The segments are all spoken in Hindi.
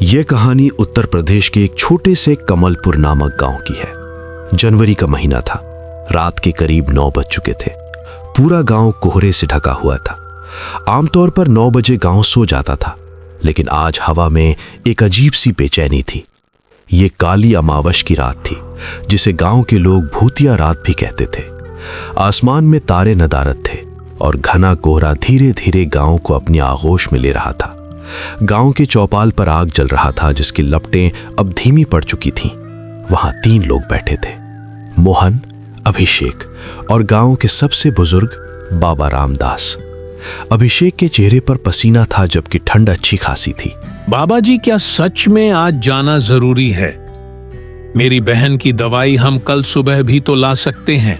यह कहानी उत्तर प्रदेश के एक छोटे से कमलपुर नामक गांव की है। जनवरी का महीना था। रात के करीब 9 बज चुके थे। पूरा गांव कोहरे से ढका हुआ था। आमतौर पर 9 बजे गांव सो जाता था, लेकिन आज हवा में एक अजीब सी बेचैनी थी। ये काली अमावस की रात थी, जिसे गांव के लोग भूतिया रात भी कहते थे। आसमान में तारे नदारद थे और घना कोहरा धीरे धीरे गांव को अपनी आगोश में ले रहा था। गांव के चौपाल पर आग जल रहा था, जिसकी लपटें अब धीमी पड़ चुकी थीं। वहां 3 लोग बैठे थे, मोहन, अभिषेक और गांव के सबसे बुजुर्ग बाबा रामदास। अभिषेक के चेहरे पर पसीना था, जबकि ठंड अच्छी खासी थी। बाबा जी, क्या सच में आज जाना जरूरी है? मेरी बहन की दवाई हम कल सुबह भी तो ला सकते हैं।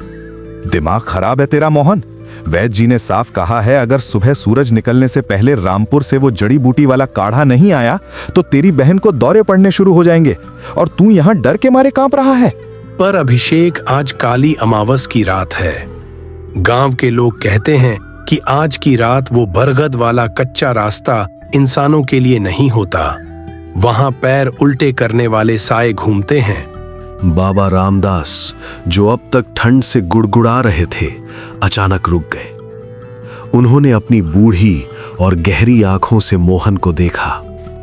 दिमाग खराब है तेरा मोहन। वैद्य जी ने साफ कहा है, अगर सुबह सूरज निकलने से पहले रामपुर से वो जड़ी बूटी वाला काढ़ा नहीं आया तो तेरी बहन को दौरे पड़ने शुरू हो जाएंगे और तू यहाँ डर के मारे कांप रहा है। पर अभिषेक, आज काली अमावस की रात है। गांव के लोग कहते हैं कि आज की रात वो बरगद वाला कच्चा रास्ता इंसानों के लिए नहीं होता। वहां पैर उल्टे करने वाले साए घूमते हैं। बाबा रामदास, जो अब तक ठंड से गुड़गुड़ा रहे थे, अचानक रुक गए। उन्होंने अपनी बूढ़ी और गहरी आंखों से मोहन को देखा।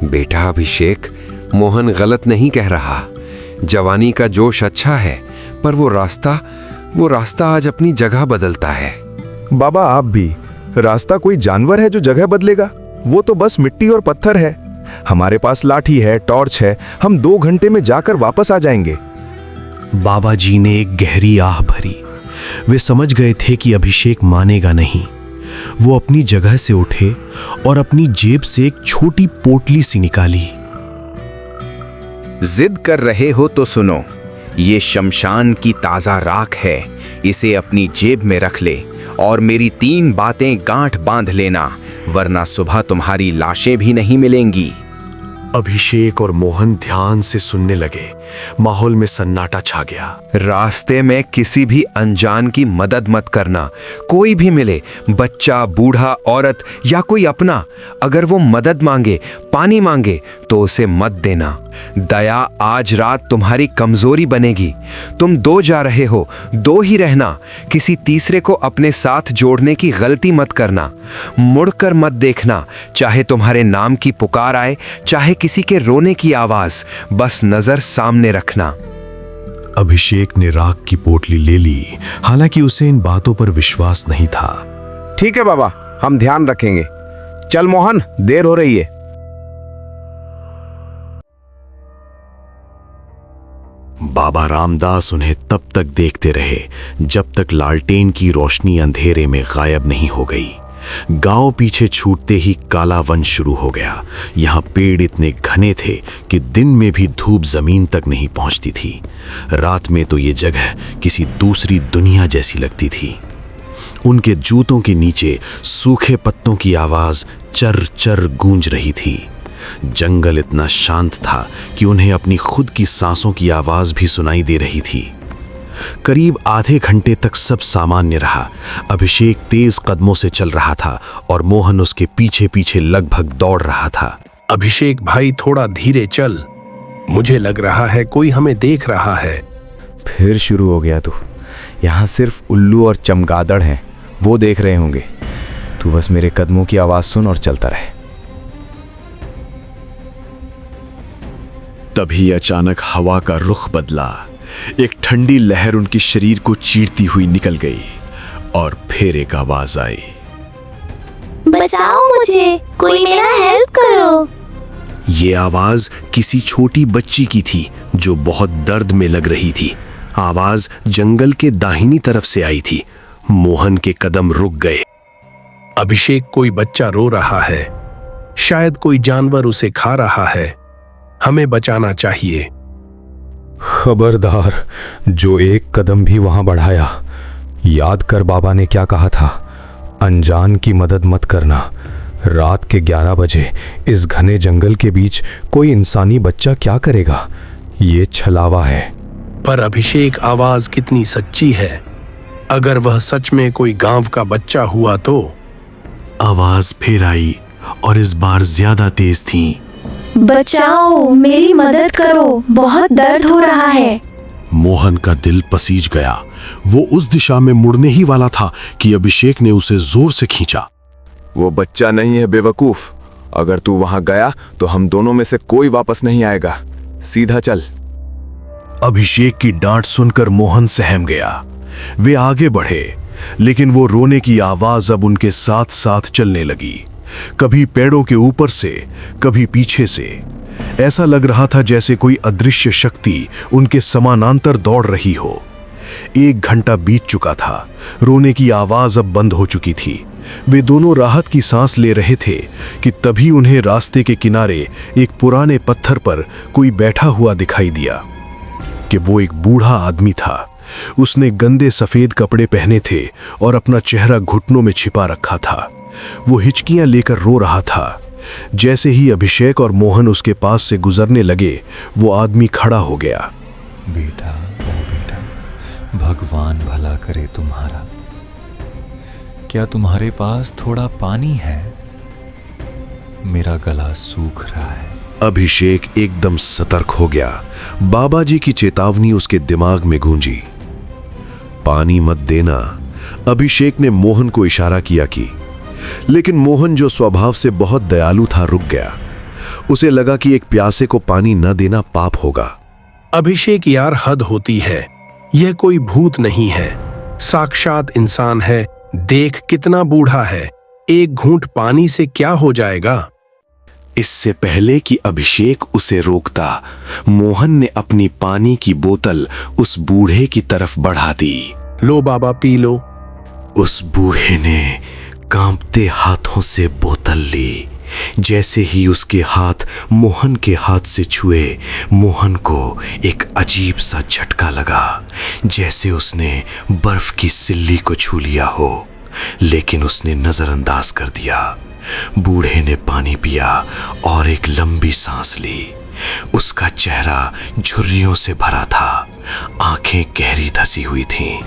बेटा अभिषेक, मोहन गलत नहीं कह रहा। जवानी का जोश अच्छा है, पर वो रास्ता आज अपनी जगह बदलता है। बाबा, आप भी, रास्ता कोई जानवर है जो जगह बदलेगा? वो तो बस मिट्टी और पत्थर है। हमारे पास लाठी है, टॉर्च है, हम 2 घंटे में जाकर वापस आ जाएंगे। बाबा जी ने एक गहरी आह भरी। वे समझ गए थे कि अभिषेक मानेगा नहीं। वो अपनी जगह से उठे और अपनी जेब से एक छोटी पोटली सी निकाली। जिद कर रहे हो तो सुनो, ये शमशान की ताजा राख है। इसे अपनी जेब में रख ले और मेरी 3 बातें गांठ बांध लेना, वरना सुबह तुम्हारी लाशें भी नहीं मिलेंगी। अभिषेक और मोहन ध्यान से सुनने लगे। माहौल में सन्नाटा छा गया। रास्ते में किसी भी अनजान की मदद मत करना। कोई भी मिले, बच्चा, बूढ़ा, औरत या कोई अपना, अगर वो मदद मांगे, पानी मांगे, तो उसे मत देना। दया आज रात तुम्हारी कमजोरी बनेगी। तुम 2 जा रहे हो, 2 ही रहना। किसी तीसरे को अपने साथ जोड़ने की गलती मत करना। मुड़कर मत देखना, चाहे तुम्हारे नाम की पुकार आए, चाहे किसी के रोने की आवाज, बस नजर सामने रखना। अभिषेक ने राख की पोटली ले ली, हालांकि उसे इन बातों पर विश्वास नहीं था। ठीक है बाबा, हम ध्यान रखेंगे। चल मोहन, देर हो रही है। बाबा रामदास उन्हें तब तक देखते रहे जब तक लालटेन की रोशनी अंधेरे में गायब नहीं हो गई। गांव पीछे छूटते ही काला वन शुरू हो गया। यहाँ पेड़ इतने घने थे कि दिन में भी धूप जमीन तक नहीं पहुंचती थी। रात में तो ये जगह किसी दूसरी दुनिया जैसी लगती थी। उनके जूतों के नीचे सूखे पत्तों की आवाज चर चर गूंज रही थी। जंगल इतना शांत था कि उन्हें अपनी खुद की सांसों की आवाज भी सुनाई दे रही थी। करीब आधे घंटे तक सब सामान्य रहा। अभिषेक तेज कदमों से चल रहा था और मोहन उसके पीछे पीछे लगभग दौड़ रहा था। अभिषेक भाई, थोड़ा धीरे चल। मुझे लग रहा है कोई हमें देख रहा है। फिर शुरू हो गया तू। यहाँ सिर्फ उल्लू और चमगादड़ हैं, वो देख रहे होंगे। तू बस मेरे कदमों की आवाज सुन और चलता रहे। तभी अचानक हवा का रुख बदला। एक ठंडी लहर उनके शरीर को चीरती हुई निकल गई और फिर एक आवाज आई, बचाओ मुझे, कोई मेरा हेल्प करो। ये आवाज किसी छोटी बच्ची की थी जो बहुत दर्द में लग रही थी। आवाज जंगल के दाहिनी तरफ से आई थी। मोहन के कदम रुक गए। अभिषेक, कोई बच्चा रो रहा है। शायद कोई जानवर उसे खा रहा है। हमें बचाना चाहिए। खबरदार, जो एक कदम भी वहां बढ़ाया। याद कर बाबा ने क्या कहा था, अनजान की मदद मत करना। रात के 11 बजे इस घने जंगल के बीच कोई इंसानी बच्चा क्या करेगा? ये छलावा है। पर अभिषेक, आवाज कितनी सच्ची है। अगर वह सच में कोई गांव का बच्चा हुआ तो। आवाज फिर आई और इस बार ज्यादा तेज थी। बचाओ, मेरी मदद करो, बहुत दर्द हो रहा है। मोहन का दिल पसीज गया। वो उस दिशा में मुड़ने ही वाला था कि अभिषेक ने उसे जोर से खींचा। वो बच्चा नहीं है बेवकूफ। अगर तू वहां गया तो हम दोनों में से कोई वापस नहीं आएगा। सीधा चल। अभिषेक की डांट सुनकर मोहन सहम गया। वे आगे बढ़े, लेकिन वो रोने की आवाज अब उनके साथ साथ चलने लगी, कभी पेड़ों के ऊपर से, कभी पीछे से। ऐसा लग रहा था जैसे कोई अदृश्य शक्ति उनके समानांतर दौड़ रही हो। 1 घंटा बीत चुका था। रोने की आवाज अब बंद हो चुकी थी। वे दोनों राहत की सांस ले रहे थे कि तभी उन्हें रास्ते के किनारे एक पुराने पत्थर पर कोई बैठा हुआ दिखाई दिया। कि वो एक बूढ़ा आदमी था। उसने गंदे सफेद कपड़े पहने थे और अपना चेहरा घुटनों में छिपा रखा था। वो हिचकियां लेकर रो रहा था। जैसे ही अभिषेक और मोहन उसके पास से गुजरने लगे, वो आदमी खड़ा हो गया। बेटा, ओ बेटा, भगवान भला करे तुम्हारा। क्या तुम्हारे पास थोड़ा पानी है? मेरा गला सूख रहा है। अभिषेक एकदम सतर्क हो गया। बाबा जी की चेतावनी उसके दिमाग में गूंजी। पानी मत देना। अभिषेक ने मोहन को इशारा किया कि, लेकिन मोहन जो स्वभाव से बहुत दयालु था रुक गया। उसे लगा कि एक प्यासे को पानी न देना पाप होगा। अभिषेक यार, हद होती है। यह कोई भूत नहीं है, साक्षात इंसान है। देख कितना बूढ़ा है। एक घूंट पानी से क्या हो जाएगा? इससे पहले कि अभिषेक उसे रोकता, मोहन ने अपनी पानी की बोतल उस बूढ़े की तरफ बढ़ा दी। लो बाबा, पी लो। उस बूढ़े ने कांपते हाथों से बोतल ली। जैसे ही उसके हाथ मोहन के हाथ से छुए, मोहन को एक अजीब सा झटका लगा, जैसे उसने बर्फ की सिल्ली को छू लिया हो। लेकिन उसने नजरअंदाज कर दिया। बूढ़े ने पानी पिया और एक लंबी सांस ली। उसका चेहरा झुर्रियों से भरा था, आंखें गहरी धसी हुई थीं,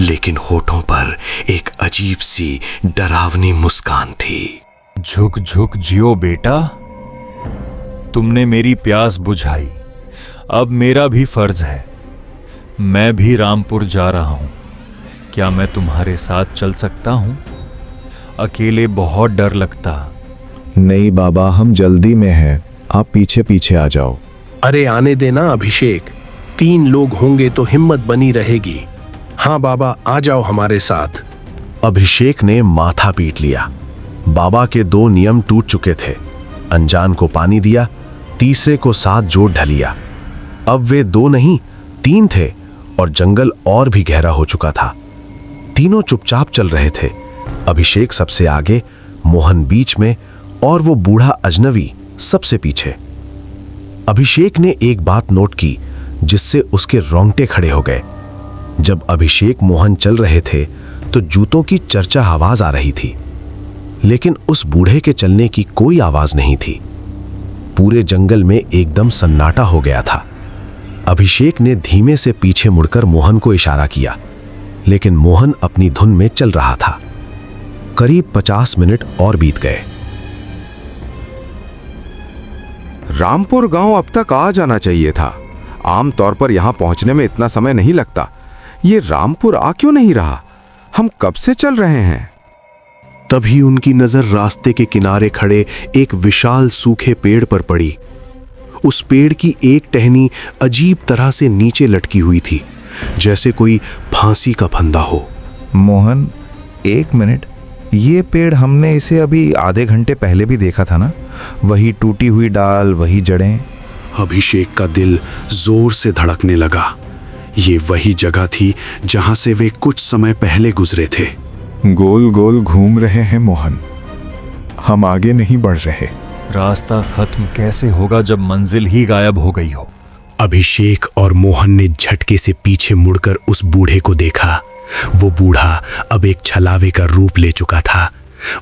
लेकिन होठों पर एक अजीब सी डरावनी मुस्कान थी। झुक झुक जियो बेटा, तुमने मेरी प्यास बुझाई। अब मेरा भी फर्ज है। मैं भी रामपुर जा रहा हूं। क्या मैं तुम्हारे साथ चल सकता हूं? अकेले बहुत डर लगता। नहीं बाबा, हम जल्दी में हैं। आप पीछे पीछे आ जाओ। अरे आने देना अभिषेक, 3 लोग होंगे तो हिम्मत बनी रहेगी। हाँ बाबा, आ जाओ हमारे साथ। अभिषेक ने माथा पीट लिया। बाबा के 2 नियम टूट चुके थे। अनजान को पानी दिया, तीसरे को साथ जोड़ ढलिया। अब वे 2 नहीं 3 थे और जंगल और भी गहरा हो चुका था। तीनों चुपचाप चल रहे थे। अभिषेक सबसे आगे, मोहन बीच में और वो बूढ़ा अजनबी सबसे पीछे। अभिषेक ने एक बात नोट की जिससे उसके रोंगटे खड़े हो गए। जब अभिषेक मोहन चल रहे थे तो जूतों की चर्चा आवाज आ रही थी, लेकिन उस बूढ़े के चलने की कोई आवाज नहीं थी। पूरे जंगल में एकदम सन्नाटा हो गया था। अभिषेक ने धीमे से पीछे मुड़कर मोहन को इशारा किया, लेकिन मोहन अपनी धुन में चल रहा था। करीब 50 मिनट और बीत गए। रामपुर गांव अब तक आ जाना चाहिए था। आमतौर पर यहां पहुंचने में इतना समय नहीं लगता। ये रामपुर आ क्यों नहीं रहा? हम कब से चल रहे हैं? तभी उनकी नजर रास्ते के किनारे खड़े एक विशाल सूखे पेड़ पर पड़ी। उस पेड़ की एक टहनी अजीब तरह से नीचे लटकी हुई थी, जैसे कोई फांसी का फंदा हो। मोहन, 1 मिनट। ये पेड़ हमने इसे अभी आधे घंटे पहले भी देखा था ना? वही टूटी हुई डाल, वही जड़ें। अभिषेक का दिल जोर से धड़कने लगा। ये वही जगह थी जहां से वे कुछ समय पहले गुजरे थे। गोल गोल घूम रहे हैं मोहन, हम आगे नहीं बढ़ रहे। रास्ता खत्म कैसे होगा जब मंजिल ही गायब हो गई हो? अभिषेक और मोहन ने झटके से पीछे मुड़कर उस बूढ़े को देखा। वो बूढ़ा अब एक छलावे का रूप ले चुका था।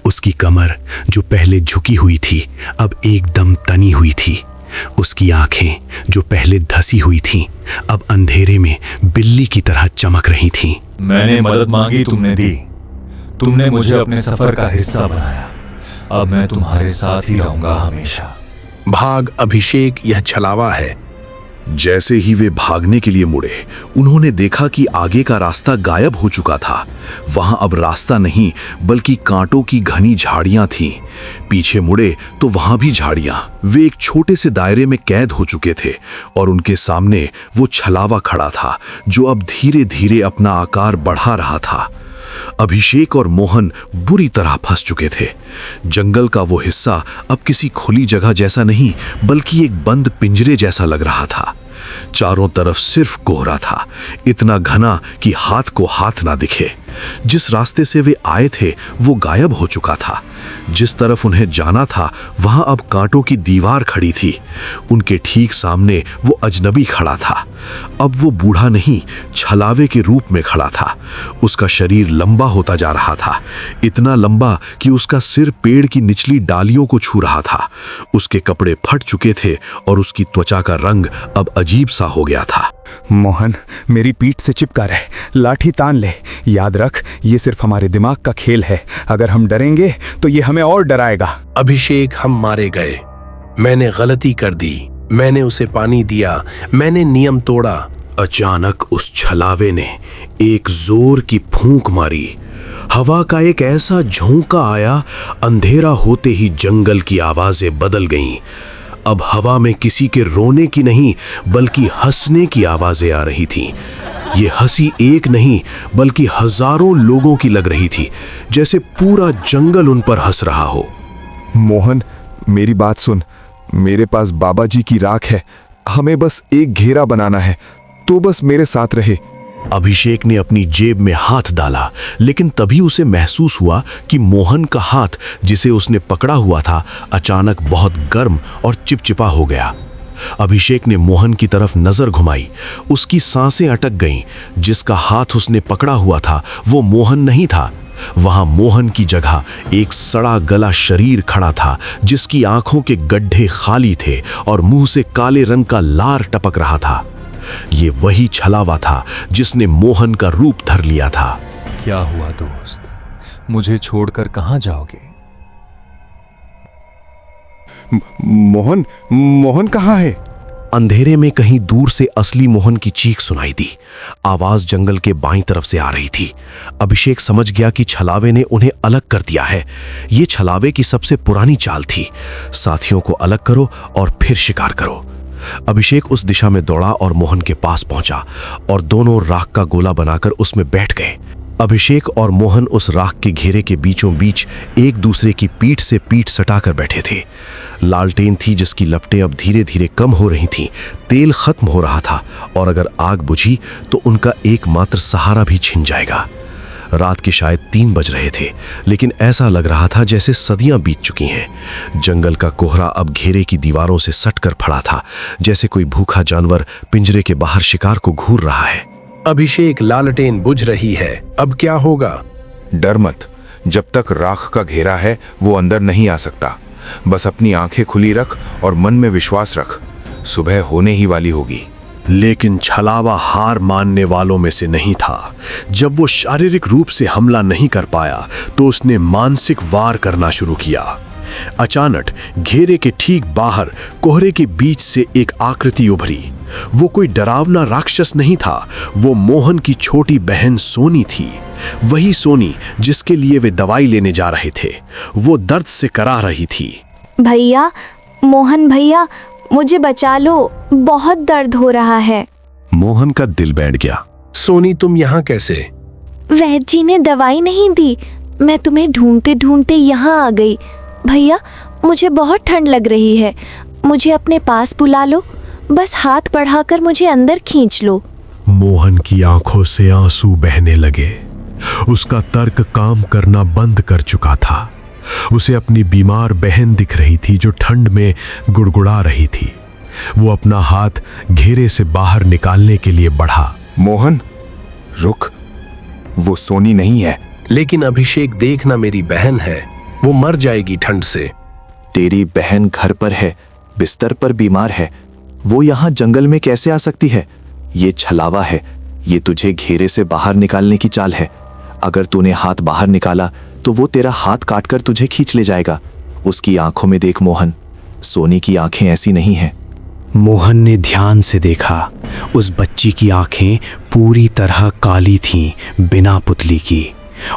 उसकी कमर जो पहले झुकी हुई थी अब एकदम तनी हुई थी। उसकी आंखें जो पहले धसी हुई थीं अब अंधेरे में बिल्ली की तरह चमक रही थीं। मैंने मदद मांगी, तुमने दी। तुमने मुझे अपने सफर का हिस्सा बनाया। अब मैं तुम्हारे साथ ही रहूंगा हमेशा। भाग अभिषेक, यह छलावा है। जैसे ही वे भागने के लिए मुड़े, उन्होंने देखा कि आगे का रास्ता गायब हो चुका था। वहां अब रास्ता नहीं बल्कि कांटों की घनी झाड़ियां थीं। पीछे मुड़े तो वहां भी झाड़ियां। वे एक छोटे से दायरे में कैद हो चुके थे और उनके सामने वो छलावा खड़ा था जो अब धीरे धीरे अपना आकार बढ़ा रहा था। अभिषेक और मोहन बुरी तरह फंस चुके थे। जंगल का वो हिस्सा अब किसी खुली जगह जैसा नहीं बल्कि एक बंद पिंजरे जैसा लग रहा था। चारों तरफ सिर्फ कोहरा था, इतना घना कि हाथ को हाथ ना दिखे। जिस रास्ते से वे आए थे वो गायब हो चुका था। जिस तरफ उन्हें जाना था वहां अब कांटों की दीवार खड़ी थी। उनके ठीक सामने वो अजनबी खड़ा था। अब वो बूढ़ा नहीं, छलावे के रूप में खड़ा था। उसका शरीर लंबा होता जा रहा था, इतना लंबा कि उसका सिर पेड़ की निचली डालियों को छू रहा था। उसके कपड़े फट चुके थे और उसकी त्वचा का रंग अब अजीब सा हो गया था। मोहन, मेरी पीठ से चिपका रहे, लाठी तान ले। याद रख, ये सिर्फ हमारे दिमाग का खेल है। अगर हम डरेंगे तो ये हमें और डराएगा। अभिषेक, हम मारे गए। मैंने गलती कर दी। मैंने उसे पानी दिया, मैंने नियम तोड़ा। अचानक उस छलावे ने एक जोर की फूंक मारी। हवा का एक ऐसा झोंका आया, अंधेरा होते ही जंगल की आवाजें बदल गईं। अब हवा में किसी के रोने की नहीं बल्कि हंसने की आवाजें आ रही थीं। ये हंसी एक नहीं बल्कि हजारों लोगों की लग रही थी, जैसे पूरा जंगल उन पर हंस रहा हो। मोहन, मेरी बात सुन। मेरे पास बाबा जी की राख है। हमें बस एक घेरा बनाना है, तो बस मेरे साथ रहे। अभिषेक ने अपनी जेब में हाथ डाला, लेकिन तभी उसे महसूस हुआ कि मोहन का हाथ जिसे उसने पकड़ा हुआ था अचानक बहुत गर्म और चिपचिपा हो गया। अभिषेक ने मोहन की तरफ नजर घुमाई। उसकी सांसें अटक गईं। जिसका हाथ उसने पकड़ा हुआ था वो मोहन नहीं था। वहां मोहन की जगह एक सड़ा गला शरीर खड़ा था जिसकी आंखों के गड्ढे खाली थे और मुंह से काले रंग का लार टपक रहा था। ये वही छलावा था जिसने मोहन का रूप धर लिया था। क्या हुआ दोस्त, मुझे छोड़कर कहां जाओगे? मोहन कहाँ है? अंधेरे में कहीं दूर से असली मोहन की चीख सुनाई दी। आवाज जंगल के बाईं तरफ से आ रही थी। अभिषेक समझ गया कि छलावे ने उन्हें अलग कर दिया है। ये छलावे की सबसे पुरानी चाल थी, साथियों को अलग करो और फिर शिकार करो। अभिषेक उस दिशा में दौड़ा और मोहन के पास पहुंचा और दोनों राख का गोला बनाकर उसमें बैठ गए। अभिषेक और मोहन उस राख के घेरे के बीचों बीच एक दूसरे की पीठ से पीठ सटाकर बैठे थे। लालटेन थी जिसकी लपटें अब धीरे धीरे कम हो रही थीं। तेल खत्म हो रहा था और अगर आग बुझी तो उनका एकमात्र सहारा भी छिन जाएगा। रात के शायद 3 बज रहे थे, लेकिन ऐसा लग रहा था जैसे सदियां बीत चुकी हैं। जंगल का कोहरा अब घेरे की दीवारों से सटकर पड़ा था, जैसे कोई भूखा जानवर पिंजरे के बाहर शिकार को घूर रहा है। अभिषेक, लालटेन बुझ रही है, अब क्या होगा? डर मत, जब तक राख का घेरा है वो अंदर नहीं आ सकता। बस अपनी आंखें खुली रख और मन में विश्वास रख, सुबह होने ही वाली होगी। लेकिन छलावा हार मानने वालों में से नहीं था। जब वो शारीरिक रूप से हमला नहीं कर पाया तो उसने मानसिक वार करना शुरू किया। अचानक घेरे के ठीक बाहर कोहरे के बीच से एक आकृति उभरी। वो कोई डरावना राक्षस नहीं था, वो मोहन की छोटी बहन सोनी थी। वही सोनी जिसके लिए वे दवाई लेने जा रहे थे। वो दर्द से कराह रही थी। भैया, मोहन भैया, मुझे बचा लो, बहुत दर्द हो रहा है। मोहन का दिल बैठ गया। सोनी, तुम यहाँ कैसे? वैद्य जी ने दवाई नहीं दी, मैं तुम्हें ढूंढते ढूंढते यहाँ आ गई। भैया, मुझे बहुत ठंड लग रही है, मुझे अपने पास बुला लो, बस हाथ बढ़ाकर मुझे अंदर खींच लो। मोहन की आंखों से आंसू बहने लगे। उसका तर्क काम करना बंद कर चुका था। उसे अपनी बीमार बहन दिख रही थी जो ठंड में गुड़गुड़ा रही थी। वो अपना हाथ घेरे से बाहर निकालने के लिए बढ़ा। मोहन, रुक, वो सोनी नहीं है। लेकिन अभिषेक, देखना, मेरी बहन है, वो मर जाएगी ठंड से। तेरी बहन घर पर है, बिस्तर पर बीमार है, वो यहाँ जंगल में कैसे आ सकती है? ये छलावा है, ये तुझे घेरे से बाहर निकालने की चाल है। अगर तूने हाथ बाहर निकाला तो वो तेरा हाथ काटकर तुझे खींच ले जाएगा। उसकी आंखों में देख मोहन, सोनी की आंखें ऐसी नहीं हैं। मोहन ने ध्यान से देखा। उस बच्ची की आंखें पूरी तरह काली थीं, बिना पुतली की,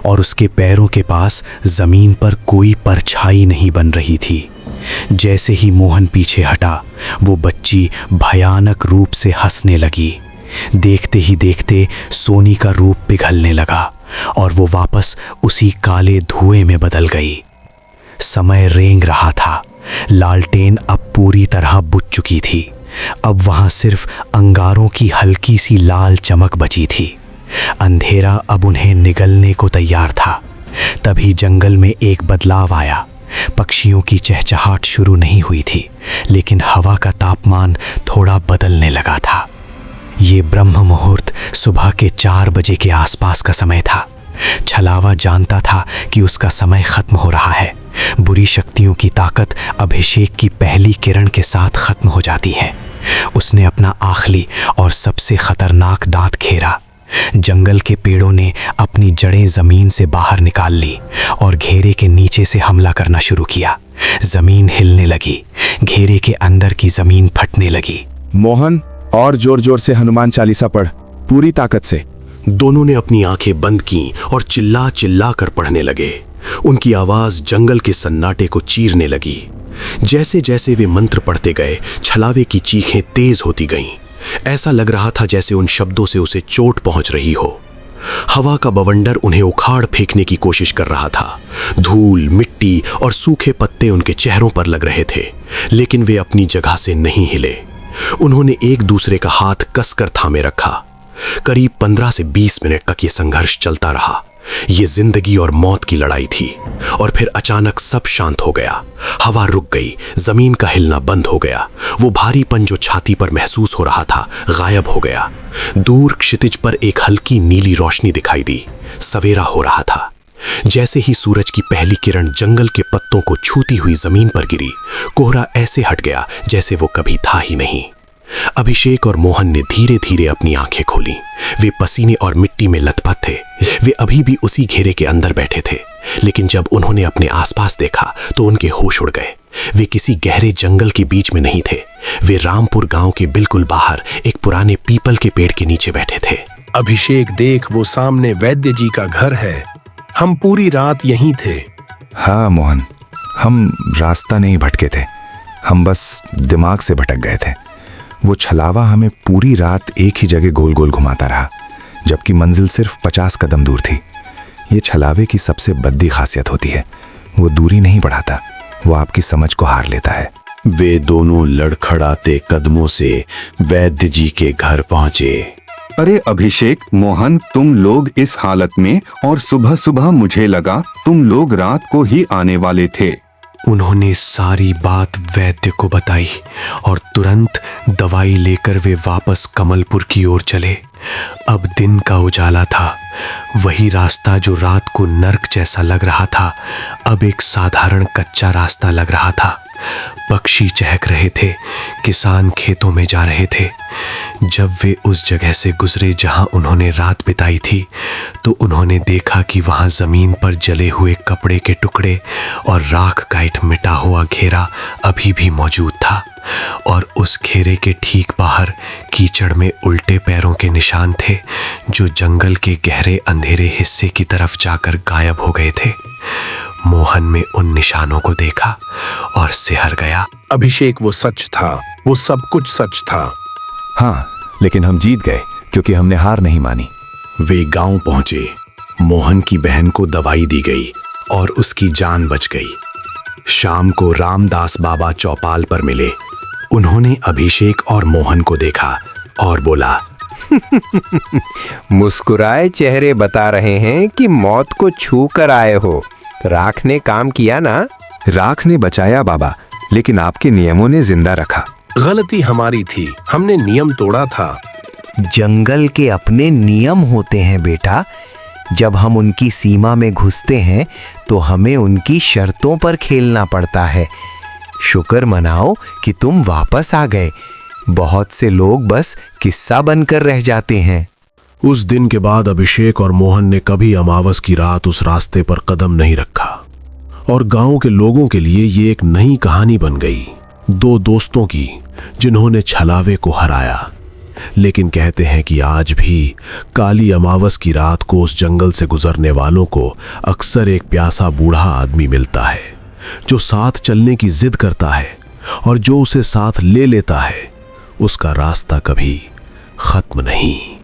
और उसके पैरों के पास जमीन पर कोई परछाई नहीं बन रही थी। जैसे ही मोहन पीछे हटा, वो बच्ची भयानक रूप से हंसने लगी। देखते ही देखते सोनी का रूप पिघलने लगा और वो वापस उसी काले धुएं में बदल गई। समय रेंग रहा था। लालटेन अब पूरी तरह बुझ चुकी थी। अब वहां सिर्फ अंगारों की हल्की सी लाल चमक बची थी। अंधेरा अब उन्हें निगलने को तैयार था। तभी जंगल में एक बदलाव आया। पक्षियों की चहचहाट शुरू नहीं हुई थी, लेकिन हवा का तापमान थोड़ा बदलने लगा था। ये ब्रह्म मुहूर्त सुबह के 4 बजे के आसपास का समय था। छलावा जानता था कि उसका समय खत्म हो रहा है। बुरी शक्तियों की ताकत अभिषेक की पहली किरण के साथ खत्म हो जाती है। उसने अपना आखिरी और सबसे खतरनाक दांत खेरा। जंगल के पेड़ों ने अपनी जड़ें जमीन से बाहर निकाल ली और घेरे के नीचे से हमला करना शुरू किया। जमीन हिलने लगी। घेरे के अंदर की जमीन फटने लगी। मोहन, और जोर जोर से हनुमान चालीसा पढ़, पूरी ताकत से। दोनों ने अपनी आंखें बंद की और चिल्ला चिल्ला कर पढ़ने लगे। उनकी आवाज जंगल के सन्नाटे को चीरने लगी। जैसे जैसे वे मंत्र पढ़ते गए, छलावे की चीखें तेज होती गईं। ऐसा लग रहा था जैसे उन शब्दों से उसे चोट पहुंच रही हो। हवा का बवंडर उन्हें उखाड़ फेंकने की कोशिश कर रहा था। धूल, मिट्टी और सूखे पत्ते उनके चेहरों पर लग रहे थे, लेकिन वे अपनी जगह से नहीं हिले। उन्होंने एक दूसरे का हाथ कसकर थामे रखा। करीब 15 से 20 मिनट तक ये संघर्ष चलता रहा। ये जिंदगी और मौत की लड़ाई थी। और फिर अचानक सब शांत हो गया। हवा रुक गई, जमीन का हिलना बंद हो गया। वो भारीपन जो छाती पर महसूस हो रहा था गायब हो गया। दूर क्षितिज पर एक हल्की नीली रोशनी दिखाई दी। सवेरा हो रहा था। जैसे ही सूरज की पहली किरण जंगल के पत्तों को छूती हुई जमीन पर गिरी, कोहरा ऐसे हट गया जैसे वो कभी था ही नहीं। अभिषेक और मोहन ने धीरे धीरे अपनी आंखें खोली। वे पसीने और मिट्टी में लथपथ थे। वे अभी भी उसी घेरे के अंदर बैठे थे, लेकिन जब उन्होंने अपने आसपास देखा तो उनके होश उड़ गए। वे किसी गहरे जंगल के बीच में नहीं थे। वे रामपुर गांव के बिल्कुल बाहर एक पुराने पीपल के पेड़ के नीचे बैठे थे। अभिषेक, देख, वो सामने वैद्य जी का घर है। हम पूरी रात यहीं थे। हाँ मोहन, हम रास्ता नहीं भटके थे, हम बस दिमाग से भटक गए थे। वो छलावा हमें पूरी रात एक ही जगह गोल गोल घुमाता रहा, जबकि मंजिल सिर्फ 50 कदम दूर थी। ये छलावे की सबसे बद्दी खासियत होती है, वो दूरी नहीं बढ़ाता, वो आपकी समझ को हार लेता है। वे दोनों लड़खड़ाते कदमों से वैद्य जी के घर पहुंचे। अरे अभिषेक, मोहन, तुम लोग इस हालत में, और सुबह सुबह मुझे लगा तुम लोग रात को ही आने वाले थे। उन्होंने सारी बात वैद्य को बताई और तुरंत दवाई लेकर वे वापस कमलपुर की ओर चले। अब दिन का उजाला था। वही रास्ता जो रात को नर्क जैसा लग रहा था, अब एक साधारण कच्चा रास्ता लग रहा था। पक्षी चहक रहे थे, किसान खेतों में जा रहे थे। जब वे उस जगह से गुजरे जहां उन्होंने रात बिताई थी, तो उन्होंने देखा कि वहां जमीन पर जले हुए कपड़े के टुकड़े और राख का एक मिटा हुआ घेरा अभी भी मौजूद था। और उस घेरे के ठीक बाहर कीचड़ में उल्टे पैरों के निशान थे, जो जंगल के गहरे अंधेरे हिस्से की तरफ जाकर गायब हो गए थे। मोहन में उन निशानों को देखा और सिहर गया। अभिषेक, वो सच था, वो सब कुछ सच था। हाँ, लेकिन हम जीत गए क्योंकि हमने हार नहीं मानी। वे गांव पहुंचे। मोहन की बहन को दवाई दी गई और उसकी जान बच गई। शाम को रामदास बाबा चौपाल पर मिले। उन्होंने अभिषेक और मोहन को देखा और बोला, मुस्कुराए चेहरे बता रहे हैं कि मौत को छू कर आए हो। राख ने काम किया ना? राख ने बचाया बाबा, लेकिन आपके नियमों ने जिंदा रखा। गलती हमारी थी, हमने नियम तोड़ा था। जंगल के अपने नियम होते हैं बेटा। जब हम उनकी सीमा में घुसते हैं तो हमें उनकी शर्तों पर खेलना पड़ता है। शुक्र मनाओ कि तुम वापस आ गए। बहुत से लोग बस किस्सा बनकर रह जाते हैं। उस दिन के बाद अभिषेक और मोहन ने कभी अमावस की रात उस रास्ते पर कदम नहीं रखा और गांव के लोगों के लिए ये एक नई कहानी बन गई। दो दोस्तों की जिन्होंने छलावे को हराया। लेकिन कहते हैं कि आज भी काली अमावस की रात को उस जंगल से गुजरने वालों को अक्सर एक प्यासा बूढ़ा आदमी मिलता है जो साथ चलने की जिद करता है, और जो उसे साथ ले लेता है उसका रास्ता कभी खत्म नहीं।